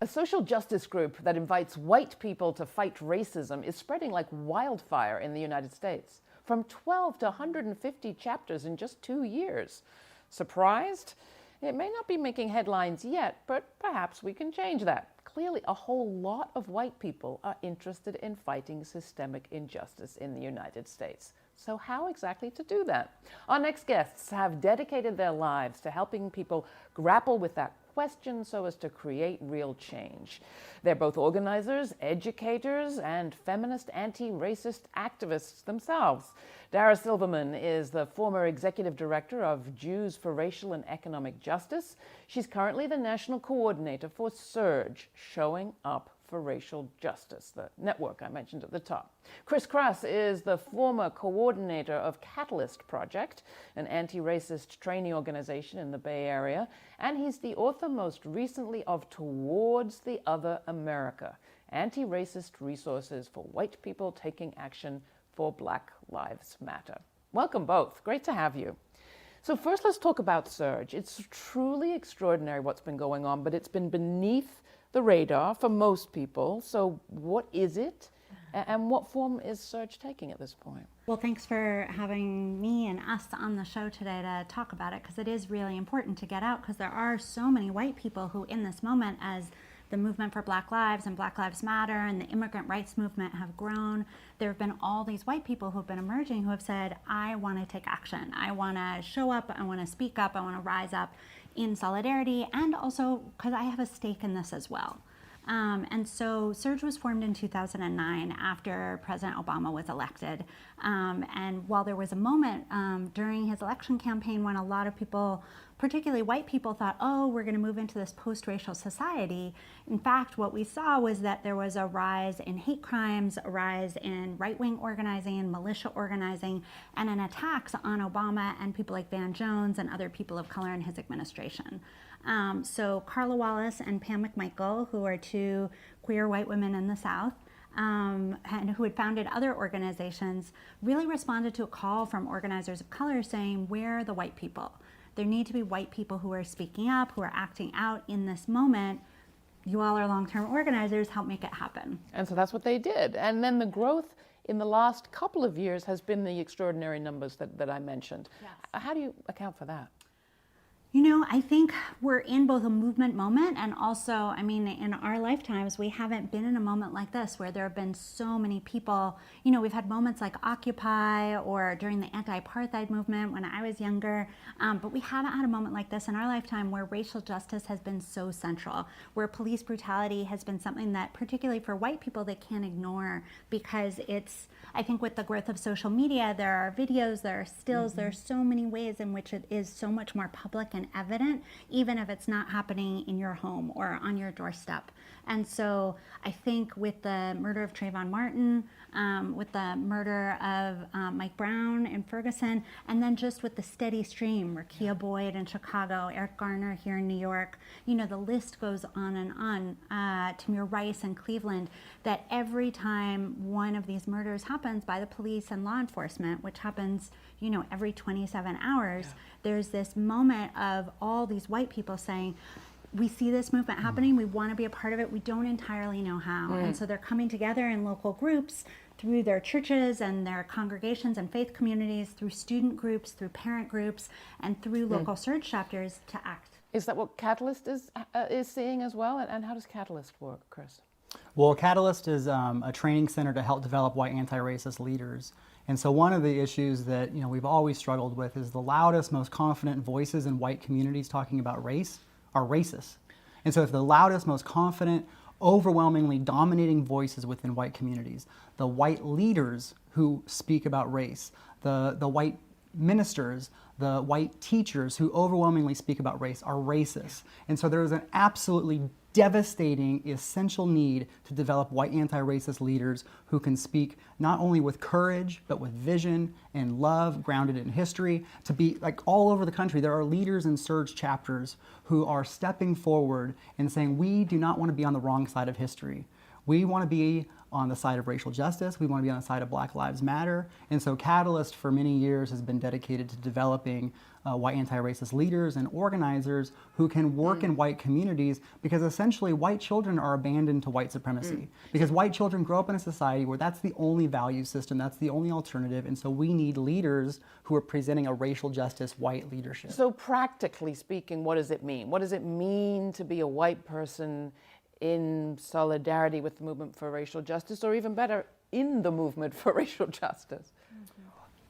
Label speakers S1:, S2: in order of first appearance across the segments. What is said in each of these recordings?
S1: A social justice group that invites white people to fight racism is spreading like wildfire in the United States, from 12 to 150 chapters in just 2 years. Surprised? It may not be making headlines yet, but perhaps we can change that. Clearly, a whole lot of white people are interested in fighting systemic injustice in the United States. So how exactly to do that? Our next guests have dedicated their lives to helping people grapple with that question so as to create real change. They're both organizers, educators, and feminist anti-racist activists themselves. Dara Silverman is the former executive director of Jews for Racial and Economic Justice. She's currently the national coordinator for SURGE, Showing Up for Racial Justice, the network I mentioned at the top. Chris Kruss is the former coordinator of Catalyst Project, an anti-racist training organization in the Bay Area, and he's the author most recently of Towards the Other America, Anti-Racist Resources for White People Taking Action for Black Lives Matter. Welcome both. Great to have you. So first, let's talk about SURGE. It's truly extraordinary what's been going on, but it's been beneath the radar for most people. So what is it, and what form is SURGE taking at this point?
S2: Well, thanks for having me and us on the show today to talk about it, because it is really important to get out, because there are so many white people who in this moment, as the movement for Black Lives and Black Lives Matter and the immigrant rights movement have grown, there have been all these white people who have been emerging who have said, I want to take action, I want to show up, I want to speak up, I want to rise up in solidarity, and also because I have a stake in this as well. And so SURGE was formed in 2009 after President Obama was elected. And while there was a moment during his election campaign when a lot of people, particularly white people, thought, oh, we're going to move into this post-racial society, in fact, what we saw was that there was a rise in hate crimes, a rise in right-wing organizing, militia organizing, and in attacks on Obama and people like Van Jones and other people of color in his administration. So Carla Wallace and Pam McMichael, who are two queer white women in the South, and who had founded other organizations, really responded to a call from organizers of color saying, where are the white people? There need to be white people who are speaking up, who are acting out in this moment. You all are long-term organizers, help make it happen.
S1: And so that's what they did. And then the growth in the last couple of years has been the extraordinary numbers that I mentioned.
S2: Yes.
S1: How do you account for that?
S2: You know, I think we're in both a movement moment and also, I mean, in our lifetimes, we haven't been in a moment like this where there have been so many people. You know, we've had moments like Occupy or during the anti-apartheid movement when I was younger, but we haven't had a moment like this in our lifetime where racial justice has been so central, where police brutality has been something that, particularly for white people, they can't ignore because it's, I think with the growth of social media, there are videos, there are stills, there are so many ways in which it is so much more public and evident, even if it's not happening in your home or on your doorstep. And so I think with the murder of Trayvon Martin, with the murder of Mike Brown in Ferguson, and then just with the steady stream, Rakia Boyd in Chicago, Eric Garner here in New York, you know, the list goes on and on, Tamir Rice in Cleveland, that every time one of these murders happens by the police and law enforcement, which happens, you know, every 27 hours, there's this moment of all these white people saying, we see this movement happening, we want to be a part of it, we don't entirely know how. And so they're coming together in local groups through their churches and their congregations and faith communities, through student groups, through parent groups, and through local SURGE chapters to act.
S1: Is that what Catalyst is seeing as well? And how does Catalyst work, Chris?
S3: Well, Catalyst is a training center to help develop white anti-racist leaders. And so one of the issues that we've always struggled with is the loudest, most confident voices in white communities talking about race are racist. And so if the loudest, most confident, overwhelmingly dominating voices within white communities, the white leaders who speak about race, the white ministers, the white teachers who overwhelmingly speak about race are racist. And so there is an absolutely devastating, essential need to develop white anti-racist leaders who can speak not only with courage, but with vision and love grounded in history. To be like all over the country, there are leaders in SURGE chapters who are stepping forward and saying, we do not want to be on the wrong side of history. We want to be on the side of racial justice. We want to be on the side of Black Lives Matter. And so Catalyst for many years has been dedicated to developing white anti-racist leaders and organizers who can work in white communities, because essentially white children are abandoned to white supremacy. Because white children grow up in a society where that's the only value system, that's the only alternative, and so we need leaders who are presenting a racial justice white leadership.
S1: So practically speaking, what does it mean? What does it mean to be a white person in solidarity with the movement for racial justice, or even better, in the movement for racial justice?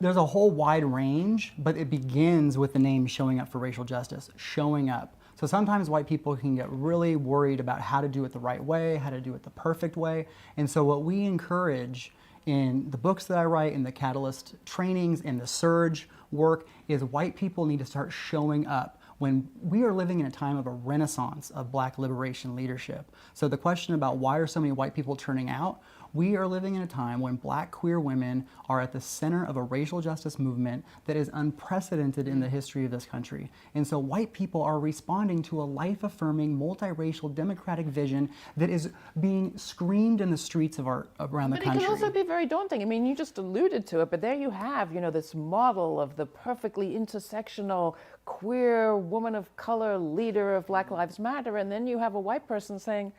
S3: There's a whole wide range, but it begins with the name showing up for racial justice, showing up. So sometimes white people can get really worried about how to do it the right way, how to do it the perfect way. And so what we encourage in the books that I write, in the Catalyst trainings, in the Surge work, is white people need to start showing up. When we are living in a time of a renaissance of Black liberation leadership. So the question about why are so many white people turning out, we are living in a time when Black queer women are at the center of a racial justice movement that is unprecedented in the history of this country. And so white people are responding to a life-affirming, multiracial, democratic vision that is being screamed in the streets of around the country.
S1: But it can also be very daunting. I mean, you just alluded to it, but there you have, this model of the perfectly intersectional, queer woman of color leader of Black Lives Matter, and then you have a white person saying,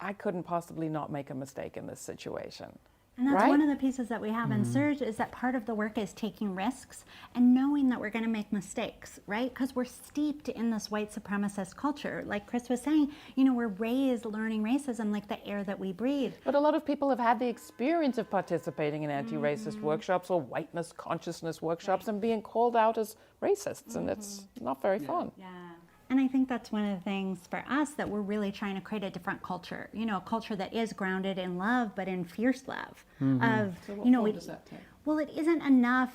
S1: I couldn't possibly not make a mistake in this situation.
S2: And that's
S1: right?
S2: one of the pieces that we have in Surge, is that part of the work is taking risks and knowing that we're going to make mistakes, right? Because we're steeped in this white supremacist culture. Like Chris was saying, we're raised learning racism like the air that we breathe.
S1: But a lot of people have had the experience of participating in anti-racist workshops or whiteness consciousness workshops and being called out as racists, and it's not very fun.
S2: Yeah. And I think that's one of the things for us, that we're really trying to create a different culture, a culture that is grounded in love, but in fierce love.
S1: So what form does that take?
S2: Well, it isn't enough,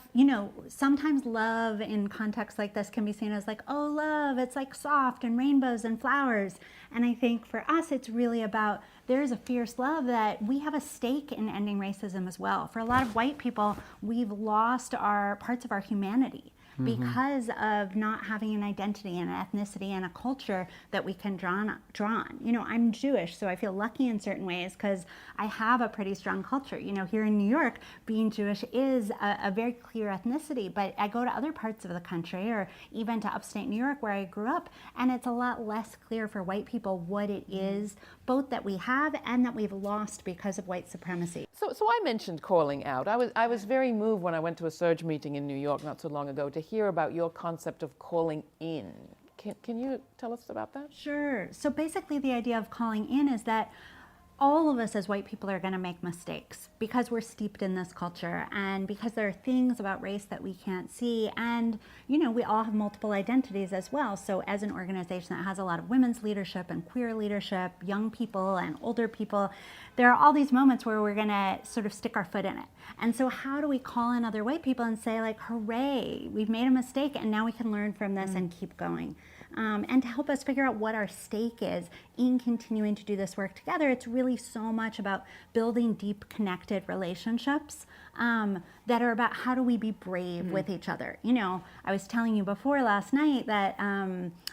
S2: sometimes love in contexts like this can be seen as like, oh, love, it's like soft and rainbows and flowers. And I think for us, it's really about, there's a fierce love that we have a stake in ending racism as well. For a lot of white people, we've lost parts of our humanity because of not having an identity and an ethnicity and a culture that we can draw on. I'm Jewish, so I feel lucky in certain ways because I have a pretty strong culture. Here in New York, being Jewish is a very clear ethnicity, but I go to other parts of the country, or even to upstate New York where I grew up, and it's a lot less clear for white people what it is, both that we have and that we've lost because of white supremacy.
S1: So I mentioned calling out. I was very moved when I went to a Surge meeting in New York not so long ago to hear about your concept of calling in. Can you tell us about that?
S2: Sure. So basically the idea of calling in is that all of us as white people are going to make mistakes because we're steeped in this culture, and because there are things about race that we can't see, and we all have multiple identities as well. So as an organization that has a lot of women's leadership and queer leadership, young people and older people, there are all these moments where we're going to sort of stick our foot in it. And so how do we call in other white people and say, like, hooray, we've made a mistake and now we can learn from this and keep going. And to help us figure out what our stake is in continuing to do this work together, it's really so much about building deep connected relationships that are about how do we be brave with each other. I was telling you before last night that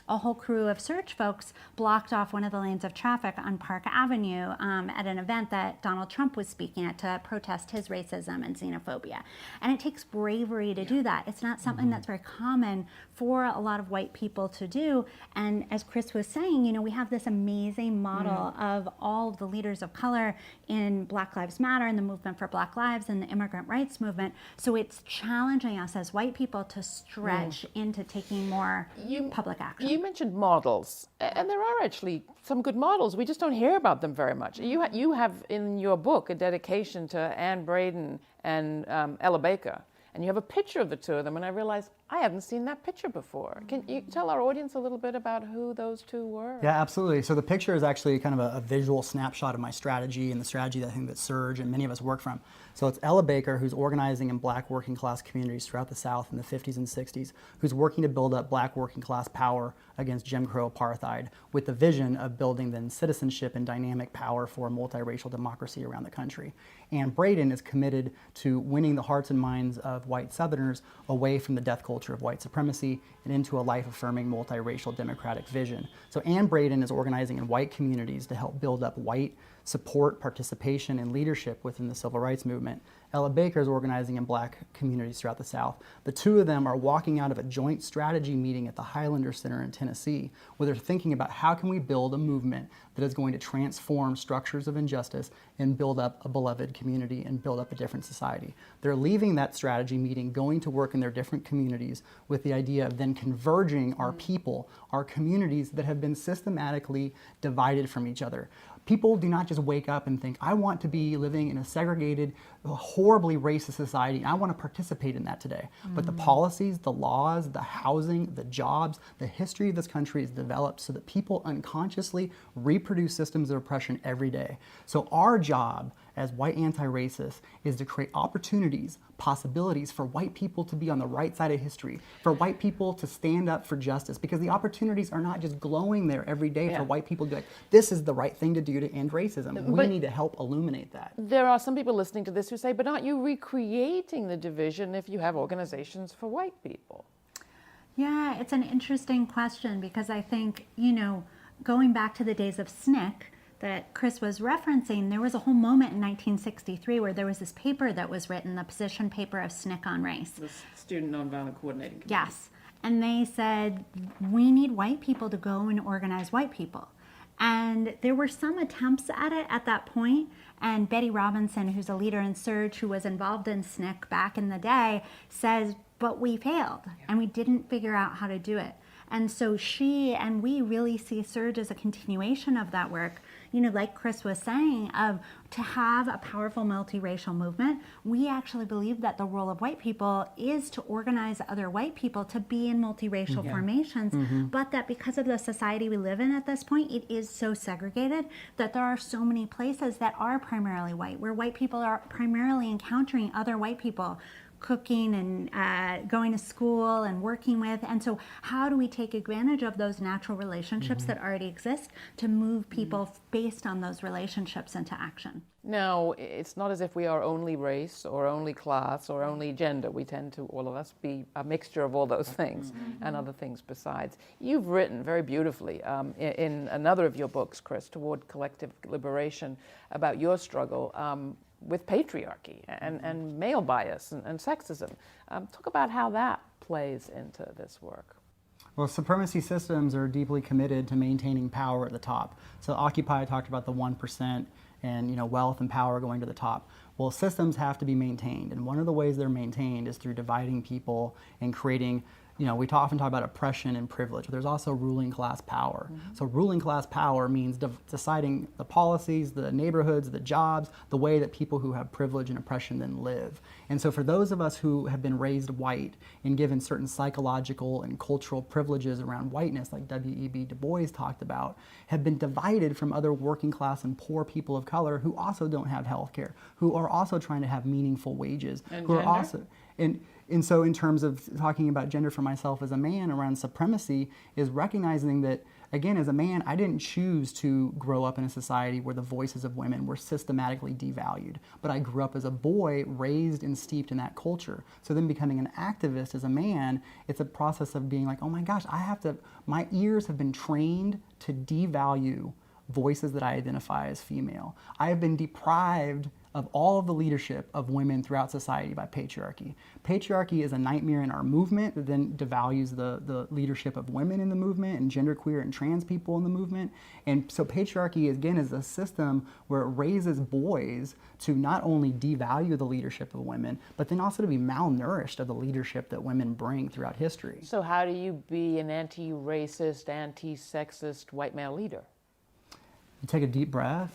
S2: a whole crew of Surge folks blocked off one of the lanes of traffic on Park Avenue at an event that Donald Trump was speaking at to protest his racism and xenophobia. And it takes bravery to do that. It's not something that's very common for a lot of white people to do. And as Chris was saying, we have this amazing model of all of the leaders of color in Black Lives Matter and the movement for Black Lives and the immigrant rights movement. So it's challenging us as white people to stretch into taking more public action.
S1: You mentioned models, and there are actually some good models. We just don't hear about them very much. You have in your book a dedication to Anne Braden and Ella Baker, and you have a picture of the two of them, and I realized I hadn't seen that picture before. Can you tell our audience a little bit about who those two were?
S3: Yeah, absolutely. So the picture is actually kind of a visual snapshot of my strategy and the strategy that I think that Surge and many of us work from. So it's Ella Baker, who's organizing in Black working class communities throughout the South in the 50s and 60s, who's working to build up Black working class power against Jim Crow apartheid with the vision of building then citizenship and dynamic power for a multiracial democracy around the country. And Braden is committed to winning the hearts and minds of white Southerners away from the death culture culture of white supremacy and into a life-affirming, multiracial, democratic vision. So Ann Braden is organizing in white communities to help build up white support, participation, and leadership within the civil rights movement. Ella Baker is organizing in black communities throughout the South. The two of them are walking out of a joint strategy meeting at the Highlander Center in Tennessee, where they're thinking about how can we build a movement that is going to transform structures of injustice and build up a beloved community and build up a different society. They're leaving that strategy meeting, going to work in their different communities with the idea of then converging our people, our communities that have been systematically divided from each other. People do not just wake up and think, I want to be living in a segregated, horribly racist society, and I want to participate in that today. But the policies, the laws, the housing, the jobs, the history of this country is developed so that people unconsciously reproduce systems of oppression every day. So our job as white anti-racists is to create opportunities, possibilities for white people to be on the right side of history, for white people to stand up for justice, because the opportunities are not just glowing there every day for white people to be like, this is the right thing to do to end racism. We need to help illuminate that.
S1: There are some people listening to this who say, but aren't you recreating the division if you have organizations for white people?
S2: Yeah, it's an interesting question because I think, you know, going back to the days of SNCC that Chris was referencing, there was a whole moment in 1963 where there was this paper that was written, the position paper of SNCC on race.
S1: The Student Nonviolent Coordinating Committee.
S2: Yes. And they said, we need white people to go and organize white people. And there were some attempts at it at that point. And Betty Robinson, who's a leader in Surge, who was involved in SNCC back in the day, says, but we failed and we didn't figure out how to do it. And so she and we really see Surge as a continuation of that work. You know, like Chris was saying, of to have a powerful multiracial movement, we actually believe that the role of white people is to organize other white people to be in multiracial formations, but that because of the society we live in at this point, it is so segregated that there are so many places that are primarily white, where white people are primarily encountering other white people, cooking and going to school and working with. And so how do we take advantage of those natural relationships that already exist to move people based on those relationships into action?
S1: Now, it's not as if we are only race or only class or only gender. We tend to, all of us, be a mixture of all those things and other things besides. You've written very beautifully in another of your books, Chris, Toward Collective Liberation, about your struggle with patriarchy and male bias and sexism. Talk about how that plays into this work.
S3: Well, supremacy systems are deeply committed to maintaining power at the top. So Occupy talked about the 1% and, you know, wealth and power going to the top. Well, systems have to be maintained, and one of the ways they're maintained is through dividing people and creating, you know, we often talk about oppression and privilege, but there's also ruling class power. So ruling class power means deciding the policies, the neighborhoods, the jobs, the way that people who have privilege and oppression then live. And so for those of us who have been raised white and given certain psychological and cultural privileges around whiteness, like W.E.B. Du Bois talked about, have been divided from other working class and poor people of color who also don't have health care, who are also trying to have meaningful wages,
S1: and
S3: who
S1: gender?
S3: are also... And so in terms of talking about gender for myself as a man around supremacy is recognizing that, again, as a man, I didn't choose to grow up in a society where the voices of women were systematically devalued. But I grew up as a boy, raised and steeped in that culture. So then becoming an activist as a man, it's a process of being like, oh my gosh, my ears have been trained to devalue voices that I identify as female. I have been deprived of all of the leadership of women throughout society by patriarchy. Patriarchy is a nightmare in our movement that then devalues the leadership of women in the movement and genderqueer and trans people in the movement. And so patriarchy, again, is a system where it raises boys to not only devalue the leadership of women, but then also to be malnourished of the leadership that women bring throughout history.
S1: So how do you be an anti-racist, anti-sexist white male leader?
S3: You take a deep breath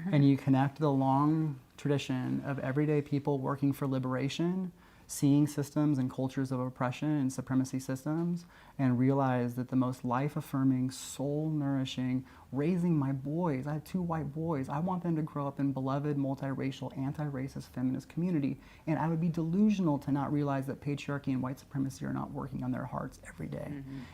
S3: and you connect the long tradition of everyday people working for liberation, seeing systems and cultures of oppression and supremacy systems, and realize that the most life-affirming, soul-nourishing, raising my boys, I have 2 white boys, I want them to grow up in beloved, multiracial, anti-racist, feminist community, and I would be delusional to not realize that patriarchy and white supremacy are not working on their hearts every day.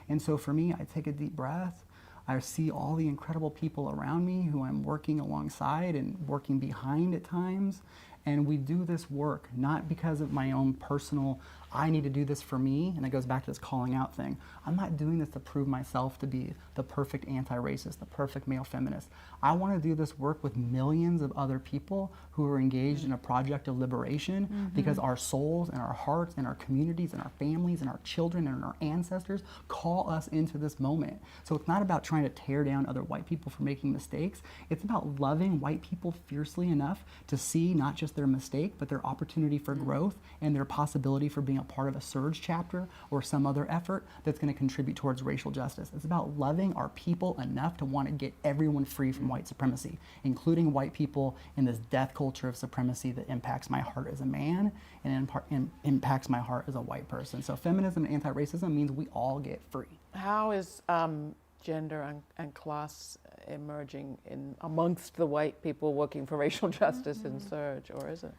S3: And so for me, I take a deep breath, I see all the incredible people around me who I'm working alongside and working behind at times, And we do this work not because of my own personal, I need to do this for me, and it goes back to this calling out thing. I'm not doing this to prove myself to be the perfect anti-racist, the perfect male feminist. I want to do this work with millions of other people who are engaged in a project of liberation because our souls and our hearts and our communities and our families and our children and our ancestors call us into this moment. So it's not about trying to tear down other white people for making mistakes. It's about loving white people fiercely enough to see not just their mistake, but their opportunity for growth and their possibility for being a part of a surge chapter or some other effort that's going to contribute towards racial justice. It's about loving our people enough to want to get everyone free from white supremacy, including white people in this death culture of supremacy that impacts my heart as a man and impacts my heart as a white person. So feminism and anti-racism means we all get free.
S1: How is gender and class emerging amongst the white people working for racial justice in Surge, or is it?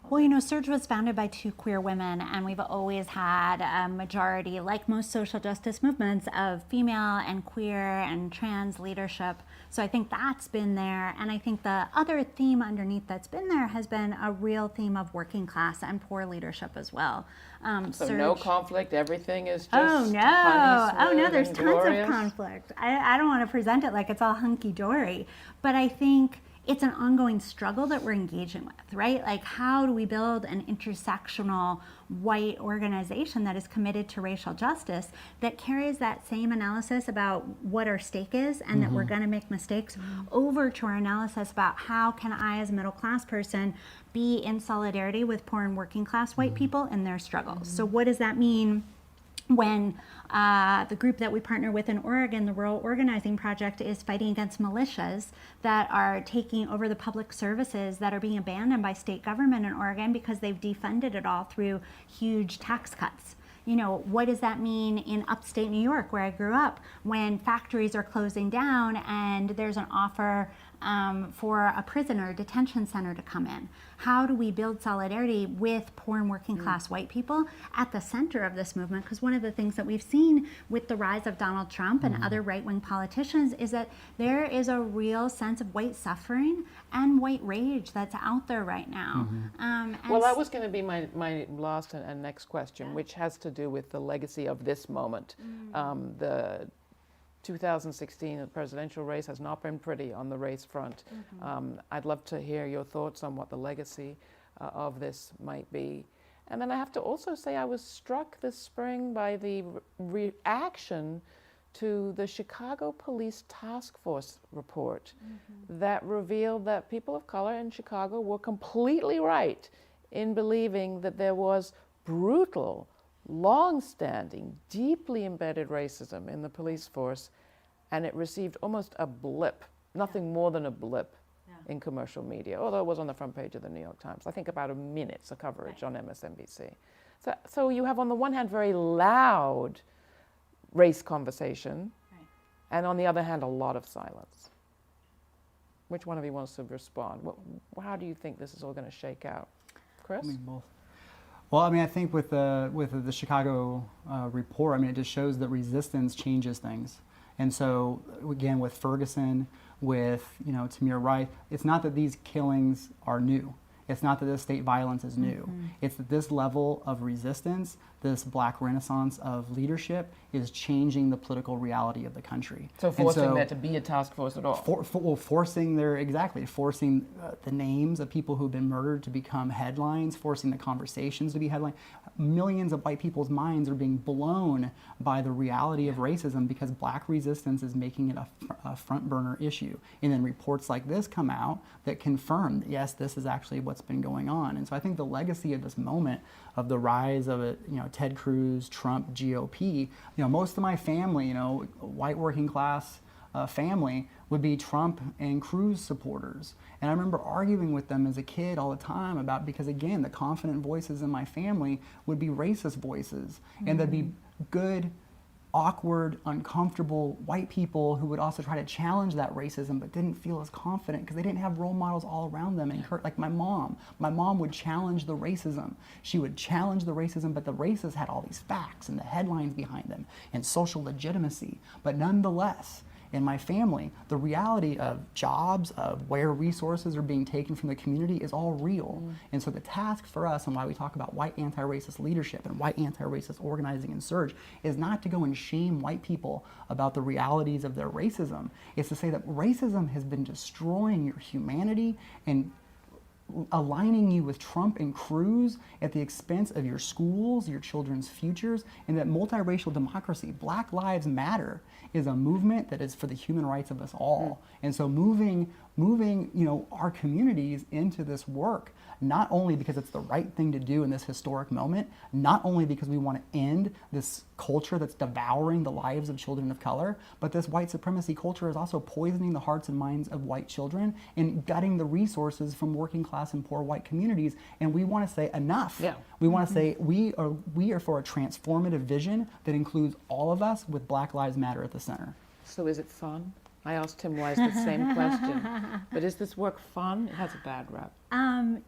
S2: Well, you know, Surge was founded by 2 queer women, and we've always had a majority, like most social justice movements, of female and queer and trans leadership. So I think that's been there. And I think the other theme underneath that's been there has been a real theme of working class and poor leadership as well.
S1: So Surge, no conflict, everything is just
S2: honey smooth there's tons
S1: glorious.
S2: Of conflict. I don't want to present it like it's all hunky-dory, but I think it's an ongoing struggle that we're engaging with, right? Like, how do we build an intersectional white organization that is committed to racial justice that carries that same analysis about what our stake is and that we're going to make mistakes over to our analysis about how can I as a middle class person be in solidarity with poor and working class white people in their struggles. So what does that mean when the group that we partner with in Oregon, the Rural Organizing Project, is fighting against militias that are taking over the public services that are being abandoned by state government in Oregon because they've defunded it all through huge tax cuts? You know, what does that mean in upstate New York, where I grew up, when factories are closing down and there's an offer for a prisoner detention center to come in? How do we build solidarity with poor and working class white people at the center of this movement? Because one of the things that we've seen with the rise of Donald Trump and other right-wing politicians is that there is a real sense of white suffering and white rage that's out there right now.
S1: Well, that was going to be my last and next question, which has to do with the legacy of this moment. The 2016 presidential race has not been pretty on the race front. I'd love to hear your thoughts on what the legacy of this might be. And then I have to also say I was struck this spring by the reaction to the Chicago Police Task Force report that revealed that people of color in Chicago were completely right in believing that there was brutal, long-standing, deeply embedded racism in the police force, and it received almost a blip, nothing more than a blip in commercial media, although it was on the front page of the New York Times. I think about a minute's of coverage on MSNBC. So you have on the one hand very loud race conversation, and on the other hand a lot of silence. Which one of you wants to respond? How do you think this is all going to shake out? Chris?
S3: I mean, both. Well, I mean, I think with the Chicago report, I mean, it just shows that resistance changes things. And so, again, with Ferguson, with, Tamir Rice, it's not that these killings are new. It's not that this state violence is new. It's that this level of resistance, this black renaissance of leadership, is changing the political reality of the country.
S1: So forcing there to be a task force at all.
S3: Forcing the names of people who've been murdered to become headlines, forcing the conversations to be headlines. Millions of white people's minds are being blown by the reality of racism because black resistance is making it a front burner issue. And then reports like this come out that confirm, yes, this is actually what's been going on. And so I think the legacy of this moment of the rise of it, Ted Cruz, Trump, GOP, most of my family, white working class family, would be Trump and Cruz supporters. And I remember arguing with them as a kid all the time about, because again, the confident voices in my family would be racist voices. And there'd be good, awkward, uncomfortable white people who would also try to challenge that racism but didn't feel as confident because they didn't have role models all around them. And like my mom would challenge the racism. She would challenge the racism, but the racists had all these facts and the headlines behind them and social legitimacy. But nonetheless, in my family. The reality of jobs, of where resources are being taken from the community is all real. And so the task for us, and why we talk about white anti-racist leadership and white anti-racist organizing and surge, is not to go and shame white people about the realities of their racism. It's to say that racism has been destroying your humanity and aligning you with Trump and Cruz at the expense of your schools, your children's futures, and that multiracial democracy, Black Lives Matter, is a movement that is for the human rights of us all. And so moving our communities into this work, not only because it's the right thing to do in this historic moment, not only because we want to end this culture that's devouring the lives of children of color, but this white supremacy culture is also poisoning the hearts and minds of white children and gutting the resources from working class and poor white communities. And we want to say enough. Yeah. We want to say we are for a transformative vision that includes all of us with Black Lives Matter at the center.
S1: So is it fun? I asked Tim Wise the same question. But is this work fun? It has a bad rap.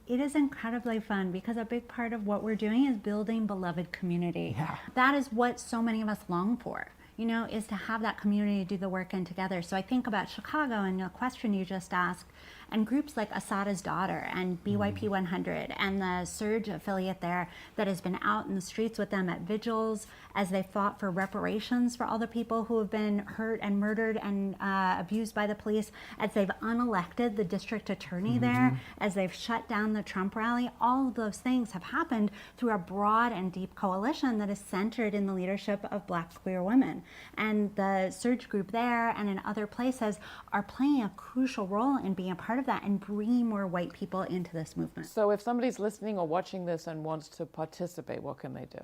S2: It is incredibly fun because a big part of what we're doing is building beloved community. Yeah. That is what so many of us long for, is to have that community do the work in together. So I think about Chicago and the question you just asked, and groups like Assata's Daughter and BYP 100 and the Surge affiliate there that has been out in the streets with them at vigils as they fought for reparations for all the people who have been hurt and murdered and abused by the police, as they've unelected the district attorney there, as they've shut down the Trump rally. All of those things have happened through a broad and deep coalition that is centered in the leadership of Black queer women. And the Surge group there and in other places are playing a crucial role in being a part of that and bringing more white people into this movement.
S1: So if somebody's listening or watching this and wants to participate, what can they do?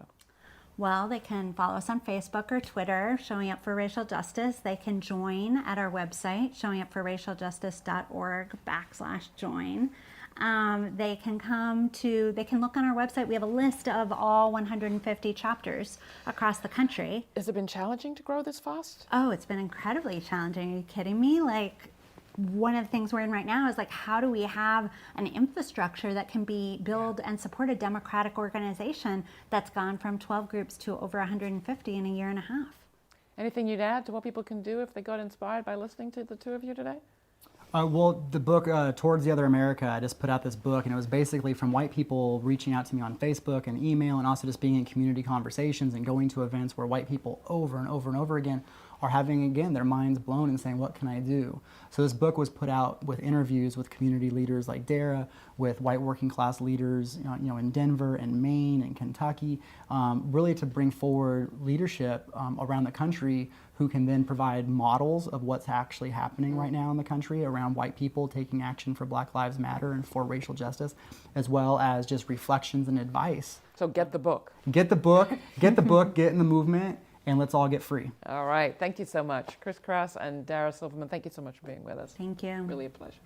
S2: Well, they can follow us on Facebook or Twitter, Showing Up for Racial Justice. They can join at our website, showingupforracialjustice.org/join. They can look on our website. We have a list of all 150 chapters across the country.
S1: Has it been challenging to grow this fast?
S2: Oh, it's been incredibly challenging. Are you kidding me? One of the things we're in right now is how do we have an infrastructure that can be build and support a democratic organization that's gone from 12 groups to over 150 in a year and a half.
S1: Anything you'd add to what people can do if they got inspired by listening to the two of you today?
S3: Well, the book, Towards the Other America, I just put out this book, and it was basically from white people reaching out to me on Facebook and email, and also just being in community conversations and going to events where white people over and over and over again are having, again, their minds blown and saying, what can I do? So this book was put out with interviews with community leaders like Dara, with white working class leaders in Denver and Maine and Kentucky, really to bring forward leadership around the country who can then provide models of what's actually happening right now in the country around white people taking action for Black Lives Matter and for racial justice, as well as just reflections and advice.
S1: So get the book.
S3: Get the book, get in the movement, and let's all get free.
S1: All right. Thank you so much. Chris Kraus and Dara Silverman, thank you so much for being with us.
S2: Thank you.
S1: Really a pleasure.